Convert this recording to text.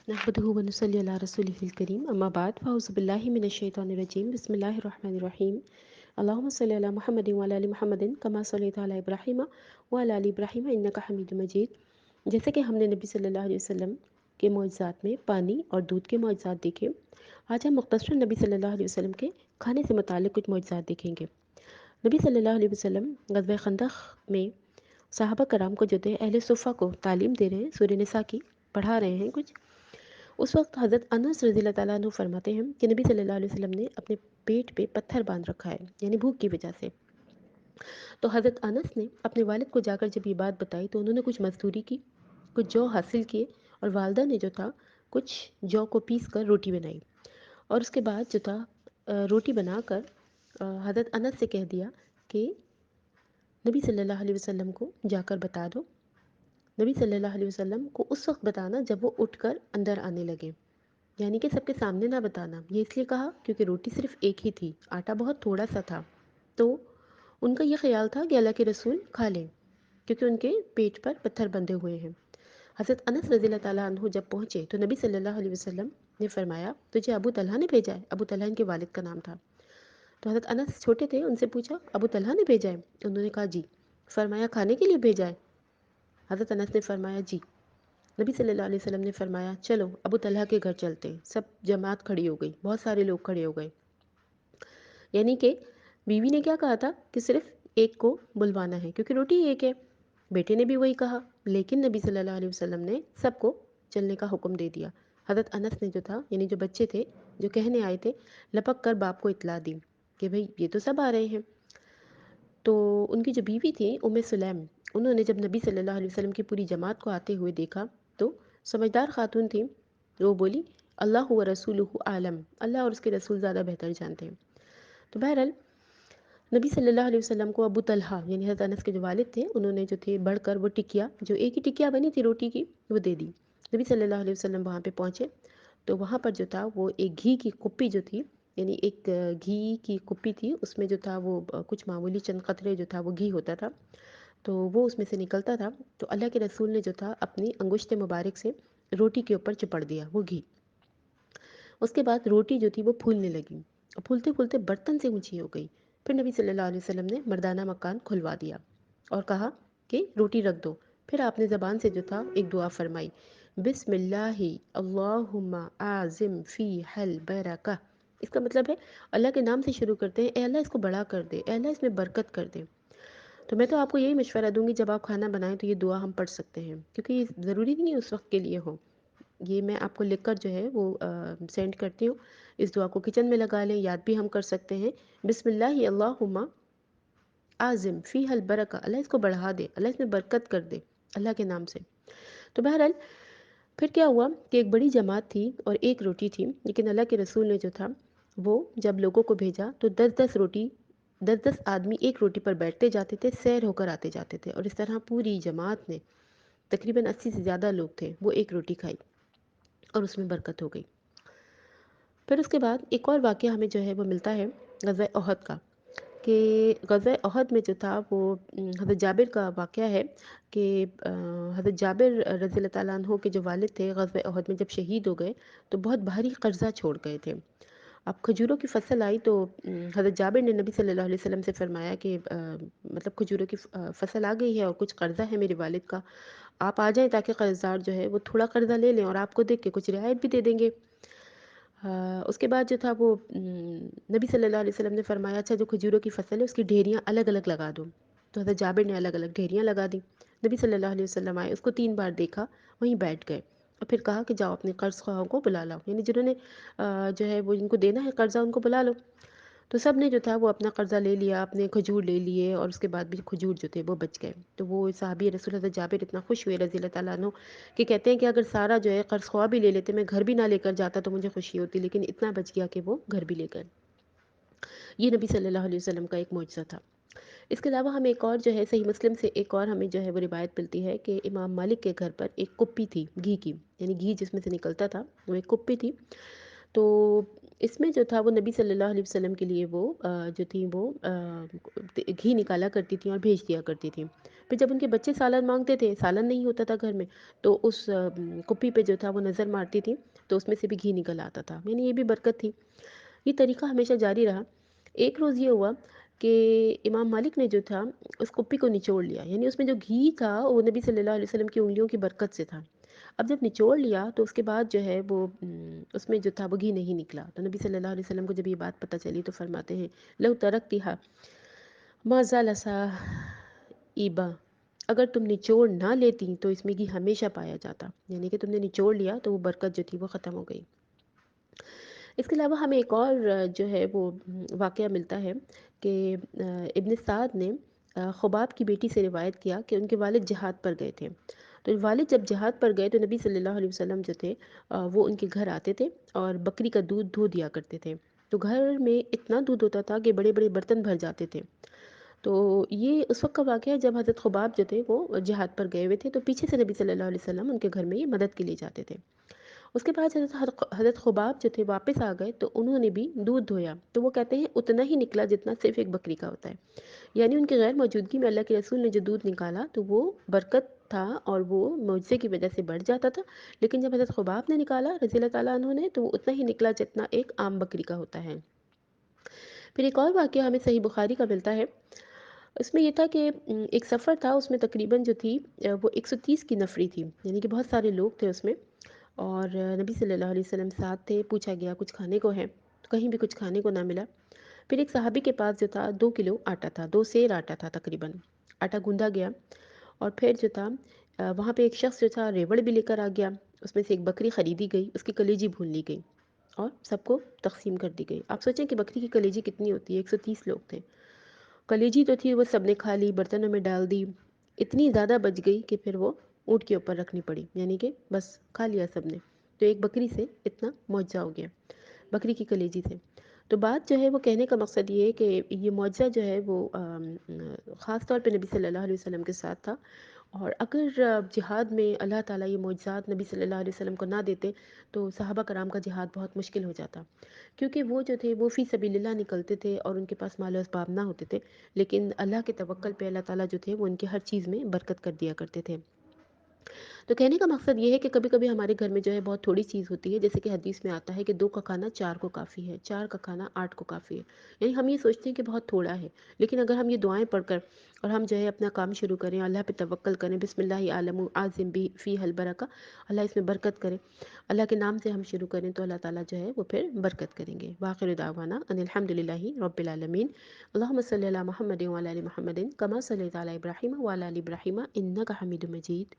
नहमदुहु व नुसल्ली अला रसूलिहिल करीम अम्मा बाद फ़अऊज़ु बिल्लाहि मिनश शैतानिर रजीम बिस्मिल्लाहिर रहमानिर रहीम अल्लाहुम्मा सल्लि अला मुहम्मदिन व अला आलि मुहम्मदिन कमा सल्लैता अला इब्राहीम व अला आलि इब्राहीम इन्नका हमीदुम मजीद। जैसे कि हमने नबी सल्लल्लाहु अलैहि वसल्लम के मौजज़ात में पानी और दूध के मौजज़ात देखे, आज हम मुख्तसरन नबी सल्लल्लाहु अलैहि वसल्लम के खाने से मुताल्लिक़ कुछ मौजज़ात देखेंगे। नबी सल्लल्लाहु अलैहि वसल्लम ग़ज़वा खंदक में सहाबा कराम को जो थे अहले सुफ़ा को तालीम दे रहे हैं, सूरह निसा की पढ़ा रहे हैं कुछ। उस वक्त हज़रत अनस रज़ियल्लाहु ताला अन्हु फरमाते हैं कि नबी सल्लल्लाहु अलैहि वसल्लम ने अपने पेट पे पत्थर बांध रखा है, यानी भूख की वजह से। तो हज़रत अनस ने अपने वालिद को जाकर जब ये बात बताई तो उन्होंने कुछ मजदूरी की, कुछ जौ हासिल किए और वालदा ने जो था कुछ जौ को पीस कर रोटी बनाई और उसके बाद जो था रोटी बनाकर हज़रत अनस से कह दिया कि नबी सल्लल्लाहु अलैहि वसल्लम को जाकर बता दो। नबी सल्लल्लाहु अलैहि वसल्लम को उस वक्त बताना जब वो उठकर अंदर आने लगे, यानी कि सबके सामने ना बताना। ये इसलिए कहा क्योंकि रोटी सिर्फ एक ही थी, आटा बहुत थोड़ा सा था। तो उनका ये ख्याल था कि अल्लाह के रसूल खा लें क्योंकि उनके पेट पर पत्थर बंधे हुए हैं। हज़रत अनस रज़ियल्लाहु ताला अन्हु जब पहुँचे तो नबी सल्लल्लाहु अलैहि वसल्लम ने फरमाया, तुझे अबू तलहा ने भेजा है। अबू तलहा इनके वालिद का नाम था। तो हज़रत अनस छोटे थे, उनसे पूछा अबू तलहा ने भेजा है? उन्होंने कहा जी। फरमाया खाने के लिए भेजा है? हज़रत अनस ने फरमाया जी। नबी सल्लल्लाहु अलैहि वसल्लम ने फरमाया चलो अबू तलहा के घर चलते हैं। सब जमात खड़ी हो गई, बहुत सारे लोग खड़े हो गए। यानी कि बीवी ने क्या कहा था कि सिर्फ एक को बुलवाना है क्योंकि रोटी एक है। बेटे ने भी वही कहा, लेकिन नबी सल्लल्लाहु अलैहि वसल्लम ने सबको चलने का हुक्म दे दिया। हज़रत अनस ने जो था, यानी जो बच्चे थे जो कहने आए थे, लपक कर बाप को इतला दी कि भाई ये तो सब आ रहे हैं। तो उनकी जो बीवी थी उम्मे सुलैम, उन्होंने जब नबी सल्लल्लाहु अलैहि वसल्लम की पूरी जमात को आते हुए देखा तो समझदार खातून थी, वो बोली अल्लाह व रसूलुहु आलम, अल्लाह और उसके रसूल ज़्यादा बेहतर जानते हैं। तो बहरहाल नबी सल्लल्लाहु अलैहि वसल्लम को अबू तलहा यानी हज़रत अनस के जो वालिद थे उन्होंने जो थे बढ़कर वो टिकिया, जो एक ही टिकिया बनी थी रोटी की, वो दे दी। नबी सल्लल्लाहु अलैहि वसल्लम वहाँ पे पहुँचे तो वहाँ पर जो था वो एक घी की कुप्पी जो थी, यानी एक घी की कुप्पी थी, उसमें जो था वो कुछ मामूली चंद कतरे जो था वो घी होता था, तो वो उसमें से निकलता था। तो अल्लाह के रसूल ने जो था अपनी अंगुश्त मुबारक से रोटी के ऊपर चिपड़ दिया वो घी। उसके बाद रोटी जो थी वो फूलने लगी और फूलते फूलते बर्तन से ऊंची हो गई। फिर नबी सल्लल्लाहु अलैहि वसल्लम ने मर्दाना मकान खुलवा दिया और कहा कि रोटी रख दो। फिर आपने ज़बान से जो था एक दुआ फरमाई, बिस्मिल्लाहि अल्लाहुम्मा आज़िम फ़ी हल बरका। इसका मतलब है अल्लाह के नाम से शुरू करते हैं, ए अल्लाह इसको बड़ा कर दे, ए अल्लाह इसमें बरकत कर दे। तो मैं तो आपको यही मशवरा दूंगी जब आप खाना बनाएं तो ये दुआ हम पढ़ सकते हैं, क्योंकि ये ज़रूरी नहीं उस वक्त के लिए हो। ये मैं आपको लिखकर जो है वो सेंड करती हूँ। इस दुआ को किचन में लगा लें, याद भी हम कर सकते हैं। बिस्मिल्लाहि अल्लाहुम्मा आज़िम फ़ी हल बरका, अल्लाह इसको बढ़ा दे, अल्लाह इसमें बरकत कर दे, अल्लाह के नाम से। तो बहरहाल फिर क्या हुआ कि एक बड़ी जमात थी और एक रोटी थी, लेकिन अल्लाह के रसूल ने जो था वो जब लोगों को भेजा तो 10-10 आदमी एक रोटी पर बैठते जाते थे, सैर होकर आते जाते थे, और इस तरह पूरी जमात ने, तकरीबन 80 से ज़्यादा लोग थे, वो एक रोटी खाई और उसमें बरकत हो गई। फिर उसके बाद एक और वाक़या हमें जो है वो मिलता है ग़ज़वा उहद का, कि ग़ज़वा उहद में जो था वो हज़रत जाबिर का वाक़या है कि हज़रत जाबिर रज़ियल्लाहु ताला अन्हु के जो वालिद थे ग़ज़वा उहद में जब शहीद हो गए तो बहुत भारी कर्ज़ा छोड़ गए थे। अब खजूरों की फसल आई तो हज़रत जाबिर ने नबी सल्लल्लाहु अलैहि वसल्लम से फरमाया कि मतलब खजूरों की फसल आ गई है और कुछ कर्ज़ा है मेरे वालिद का, आप आ जाएं ताकि कर्ज़दार जो है वो थोड़ा कर्ज़ा ले लें और आपको देख के कुछ रियायत भी दे देंगे। उसके बाद जो था वो नबी सल्लल्लाहु अलैहि वसल्लम ने फरमाया अच्छा जो खजूरों की फसल है उसकी ढेरियाँ अलग अलग लगा दो। तो हज़रत जाबिर ने अलग अलग ढेरियाँ लगा दी। नबी सल्लल्लाहु अलैहि वसल्लम आए, उसको 3 बार देखा, वहीं बैठ गए और फिर कहा कि जाओ अपने कर्ज़ ख़्वाहों को बुला लाओ, यानी जिन्होंने जो है वो जिनको देना है कर्ज़ा उनको बुला लो। तो सब ने जो था वो अपना कर्ज़ा ले लिया, अपने खजूर ले लिए और उसके बाद भी खजूर जो थे वो बच गए। तो वो सहाबी रसूल हज़रत जाबिर इतना खुश हुए रज़ी अल्लाह ताला अन्हु कि कहते हैं कि अगर सारा जो है कर्ज़ ख़्वा भी ले लेते, मैं घर भी ना लेकर जाता तो मुझे खुशी होती, लेकिन इतना बच गया कि वो घर भी ले गए। ये नबी सल्लल्लाहु अलैहि वसल्लम का एक मुअजिज़ा था। इसके अलावा हमें एक और जो है सही मुस्लिम से एक और हमें जो है वो रिवायत मिलती है कि इमाम मालिक के घर पर एक कुप्पी थी घी की, यानी घी जिसमें से निकलता था वो एक कुप्पी थी। तो اس میں جو تھا وہ نبی صلی اللہ علیہ وسلم کے لیے وہ جو تھیں وہ گھی نکالا کرتی تھیں اور بھیج دیا کرتی تھیں۔ پھر جب ان کے بچے سالن مانگتے تھے، سالن نہیں ہوتا تھا گھر میں، تو اس کپی پہ جو تھا وہ نظر مارتی تھیں، تو اس میں سے بھی گھی نکل آتا تھا، یعنی یہ بھی برکت تھی۔ یہ طریقہ ہمیشہ جاری رہا۔ ایک روز یہ ہوا کہ امام مالک نے جو تھا اس کپی کو نچوڑ لیا، یعنی اس میں جو گھی تھا وہ نبی صلی اللہ علیہ وسلم کی انگلیوں کی برکت سے تھا۔ اب جب نچوڑ لیا تو اس کے بعد جو ہے وہ اس میں جو تھا وہ گھی نہیں نکلا، تو نبی صلی اللہ علیہ وسلم کو جب یہ بات پتہ چلی تو فرماتے ہیں لو ترکتھا ما زال ایبا، اگر تم نچوڑ نہ لیتی تو اس میں گھی ہمیشہ پایا جاتا، یعنی کہ تم نے نچوڑ لیا تو وہ برکت جو تھی وہ ختم ہو گئی۔ اس کے علاوہ ہمیں ایک اور جو ہے وہ واقعہ ملتا ہے کہ ابن سعد نے خباب کی بیٹی سے روایت کیا کہ ان کے والد جہاد پر گئے تھے، تو والد جب جہاد پر گئے تو نبی صلی اللہ علیہ وسلم جو تھے وہ ان کے گھر آتے تھے اور بکری کا دودھ دھو دیا کرتے تھے، تو گھر میں اتنا دودھ ہوتا تھا کہ بڑے بڑے برتن بھر جاتے تھے۔ تو یہ اس وقت کا واقعہ ہے جب حضرت خباب جو تھے وہ جہاد پر گئے ہوئے تھے، تو پیچھے سے نبی صلی اللہ علیہ وسلم ان کے گھر میں یہ مدد کے لیے جاتے تھے۔ اس کے بعد حضرت خباب جو تھے واپس آ گئے تو انہوں نے بھی دودھ دھویا، تو وہ کہتے ہیں اتنا ہی نکلا جتنا صرف ایک بکری کا ہوتا ہے، یعنی ان کی غیر موجودگی میں اللہ کے رسول نے جو دودھ نکالا تو وہ برکت تھا اور وہ معجزے کی وجہ سے بڑھ جاتا تھا، لیکن جب حضرت خباب نے نکالا رضی اللہ تعالیٰ عنہ نے تو وہ اتنا ہی نکلا جتنا ایک عام بکری کا ہوتا ہے۔ پھر ایک اور واقعہ ہمیں صحیح بخاری کا ملتا ہے، اس میں یہ تھا کہ ایک سفر تھا، اس میں تقریباً جو تھی وہ 130 کی نفری تھی، یعنی کہ بہت سارے لوگ تھے اس میں، اور نبی صلی اللہ علیہ وسلم ساتھ تھے۔ پوچھا گیا کچھ کھانے کو ہے، تو کہیں بھی کچھ کھانے کو نہ ملا۔ پھر ایک صحابی کے پاس جو تھا 2 کلو آٹا تھا، 2 سیر آٹا تھا تقریباً، آٹا گوندا گیا، اور پھر جو تھا وہاں پہ ایک شخص جو تھا ریوڑ بھی لے کر آ گیا، اس میں سے ایک بکری خریدی گئی، اس کی کلیجی بھون لی گئی اور سب کو تقسیم کر دی گئی۔ آپ سوچیں کہ بکری کی کلیجی کتنی ہوتی ہے، 130 لوگ تھے، کلیجی تو تھی وہ سب نے کھا لی، برتنوں میں ڈال دی، اتنی زیادہ بچ گئی کہ پھر وہ اونٹ کے اوپر رکھنی پڑی، یعنی کہ بس کھا لیا سب نے، تو ایک بکری سے اتنا معجزہ ہو گیا، بکری کی کلیجی سے۔ تو بات جو ہے وہ کہنے کا مقصد یہ ہے کہ یہ معجزہ جو ہے وہ خاص طور پہ نبی صلی اللہ علیہ وسلم کے ساتھ تھا، اور اگر جہاد میں اللہ تعالیٰ یہ معجزات نبی صلی اللہ علیہ وسلم کو نہ دیتے تو صحابہ کرام کا جہاد بہت مشکل ہو جاتا، کیونکہ وہ جو تھے وہ فی سبیل اللہ نکلتے تھے اور ان کے پاس مال و اسباب نہ ہوتے تھے، لیکن اللہ کے توکل پہ اللہ تعالیٰ جو تھے وہ ان کی ہر چیز میں برکت کر دیا کرتے تھے۔ تو کہنے کا مقصد یہ ہے کہ کبھی کبھی ہمارے گھر میں جو ہے بہت تھوڑی چیز ہوتی ہے، جیسے کہ حدیث میں آتا ہے کہ 2 کا کھانا 4 کو کافی ہے، 4 کا کھانا 8 کو کافی ہے، یعنی ہم یہ سوچتے ہیں کہ بہت تھوڑا ہے، لیکن اگر ہم یہ دعائیں پڑھ کر اور ہم جو ہے اپنا کام شروع کریں، اللہ پہ توکل کریں، بسم اللہ عالم عظم بھی فی البرکہ، اللہ اس میں برکت کرے، اللہ کے نام سے ہم شروع کریں تو اللہ تعالیٰ جو ہے وہ پھر برکت کریں گے۔ وآخر دعوانا ان الحمد للہ رب العالمین۔ اللہم صلی علی محمد وعلی آل محمد کما صلیت علی ابراہیم وعلی آل ابراہیم انک حمید مجید۔